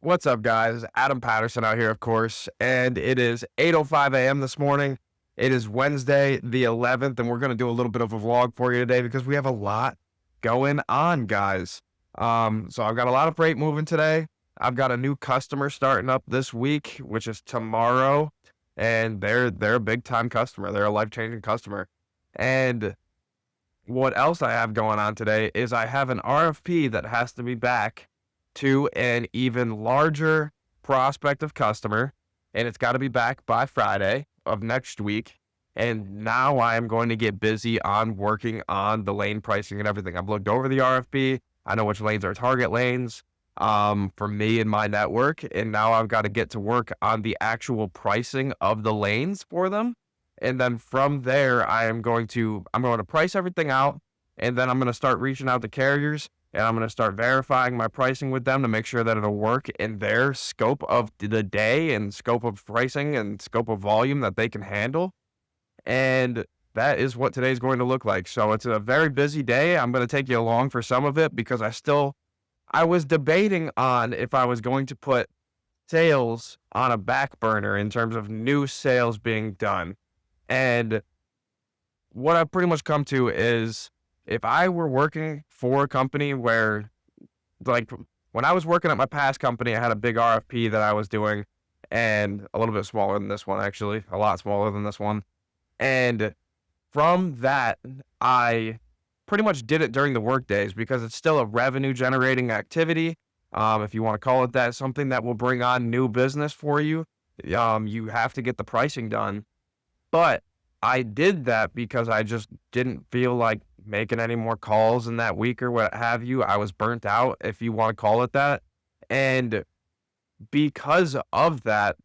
What's up, guys? Adam Patterson out here, of course, and it is 8:05 a.m. this morning. It is Wednesday, the 11th, and we're going to do a little bit of a vlog for you today because we have a lot going on, guys. So I've got a lot of freight moving today. I've got a new customer starting up this week, which is tomorrow, and they're a big time customer. They're a life-changing customer. And what else I have going on today is I have an RFP that has to be back to an even larger prospective customer, and it's got to be back by Friday of next week. And now I am going to get busy on working on the lane pricing and everything. I've looked over the RFP. I know which lanes are target lanes for me and my network, and now I've got to get to work on the actual pricing of the lanes for them. And then from there, I'm going to price everything out, and then I'm going to start reaching out to carriers, and I'm going to start verifying my pricing with them to make sure that it'll work in their scope of the day and scope of pricing and scope of volume that they can handle. And that is what today's going to look like. So it's a very busy day. I'm going to take you along for some of it because I was debating on if I was going to put sales on a back burner in terms of new sales being done. And what I've pretty much come to is if I were working for a company where, like, when I was working at my past company, I had a big RFP that I was doing and a little bit smaller than this one, actually, a lot smaller than this one. And from that, I pretty much did it during the work days because it's still a revenue generating activity. If you want to call it that, something that will bring on new business for you. You have to get the pricing done. But I did that because I just didn't feel like making any more calls in that week or what have you. I was burnt out, if you want to call it that. And because of that,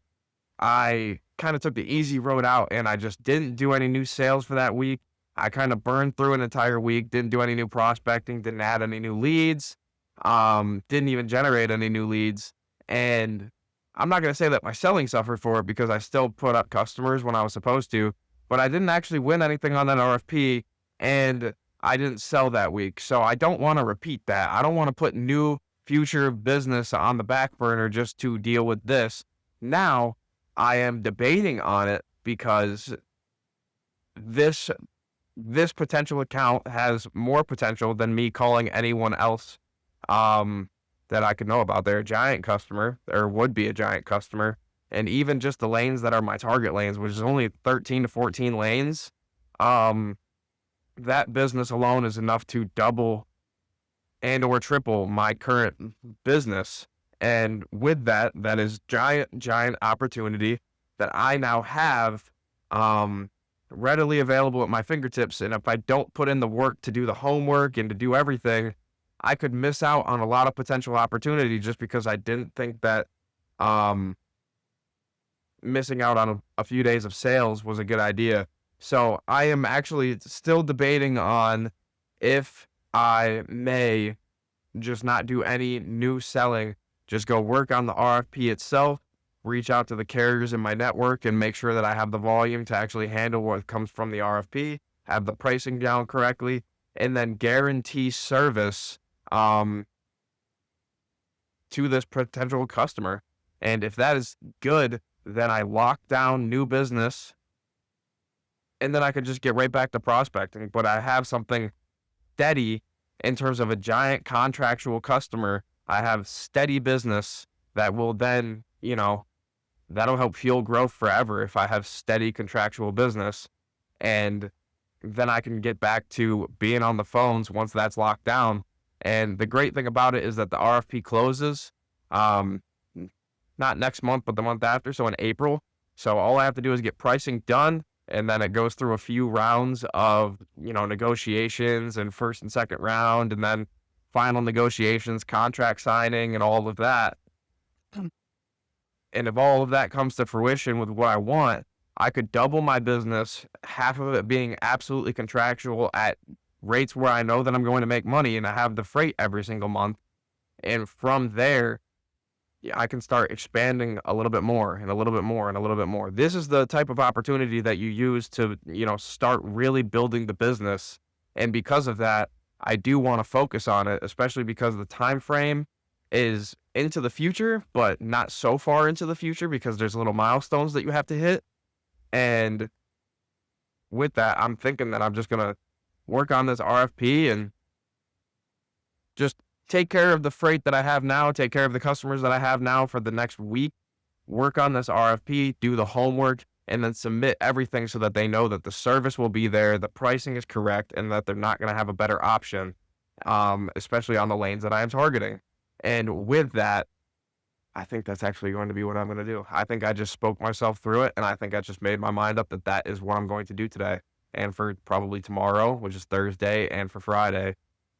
I kind of took the easy road out and I just didn't do any new sales for that week. I kind of burned through an entire week, didn't do any new prospecting, didn't add any new leads, didn't even generate any new leads. And I'm not going to say that my selling suffered for it because I still put up customers when I was supposed to, but I didn't actually win anything on that RFP and I didn't sell that week. So I don't want to repeat that. I don't want to put new future business on the back burner just to deal with this. Now I am debating on it because this potential account has more potential than me calling anyone else that I could know about. They're a giant customer, or would be a giant customer. And even just the lanes that are my target lanes, which is only 13 to 14 lanes, that business alone is enough to double and or triple my current business. And with that, that is giant opportunity that I now have readily available at my fingertips. And if I don't put in the work to do the homework and to do everything, I could miss out on a lot of potential opportunity just because I didn't think that missing out on a few days of sales was a good idea. So I am actually still debating on if I may just not do any new selling, just go work on the RFP itself, reach out to the carriers in my network and make sure that I have the volume to actually handle what comes from the RFP, have the pricing down correctly, and then guarantee service to this potential customer. And if that is good, then I lock down new business and then I could just get right back to prospecting. But I have something steady in terms of a giant contractual customer. I have steady business that will then, that'll help fuel growth forever if I have steady contractual business. And then I can get back to being on the phones once that's locked down. And the great thing about it is that the RFP closes, not next month, but the month after, so in April. So all I have to do is get pricing done, and then it goes through a few rounds of, negotiations and first and second round, and then final negotiations, contract signing, and all of that. And if all of that comes to fruition with what I want, I could double my business, half of it being absolutely contractual at rates where I know that I'm going to make money and I have the freight every single month. And from there, I can start expanding a little bit more and a little bit more and a little bit more. This is the type of opportunity that you use to, start really building the business. And because of that, I do want to focus on it, especially because of the time frame is into the future, but not so far into the future because there's little milestones that you have to hit. And with that, I'm thinking that I'm just gonna work on this RFP and just take care of the freight that I have now, take care of the customers that I have now for the next week, work on this RFP, do the homework, and then submit everything so that they know that the service will be there, the pricing is correct, and that they're not going to have a better option, especially on the lanes that I am targeting. And with that, I think that's actually going to be what I'm going to do. I think I just spoke myself through it, and I think I just made my mind up that that is what I'm going to do today, and for probably tomorrow, which is Thursday, and for Friday,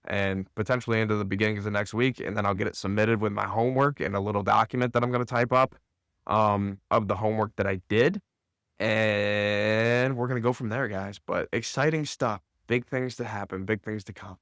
and potentially into the beginnings of next week. And then I'll get it submitted with my homework and a little document that I'm going to type up of the homework that I did. And we're going to go from there, guys. But exciting stuff, big things to happen, big things to come.